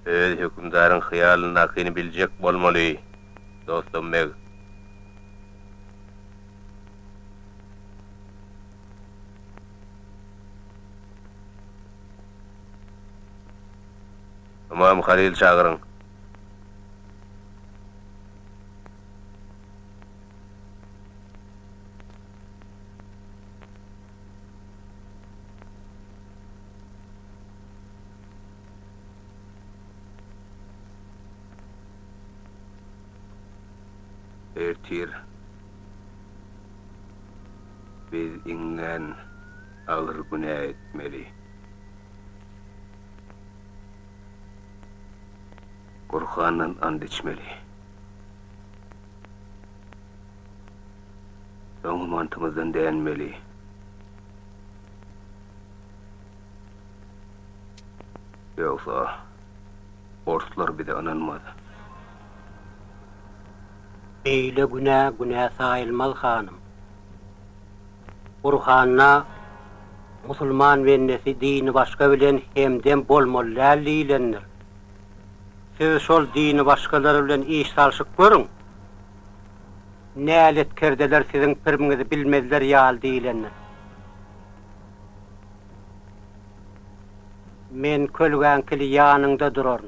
öz hökümdaryň hyýalyny akyny biljek bolmaly. Dostum meg. Tamam Halil çağırın. Ertir. Biz iňňen agyr günä etmeli. Kur'an'dan and içmeli. Soňy mantymyzdan däňmeli. Ýogsa ortlar bize ananmaz. Beýle günä saýylmaz hanım. Kur'an'a musulman bennesi dini başga bilen hemden bolmaly diýlendir. Siz şol dini başgaları bilen iş salşyk görüň. Nälet kerdeler siziň pirmiňizi bilmezler ýaly diýlendir. Men kölgän kili ýanyňda duraryn.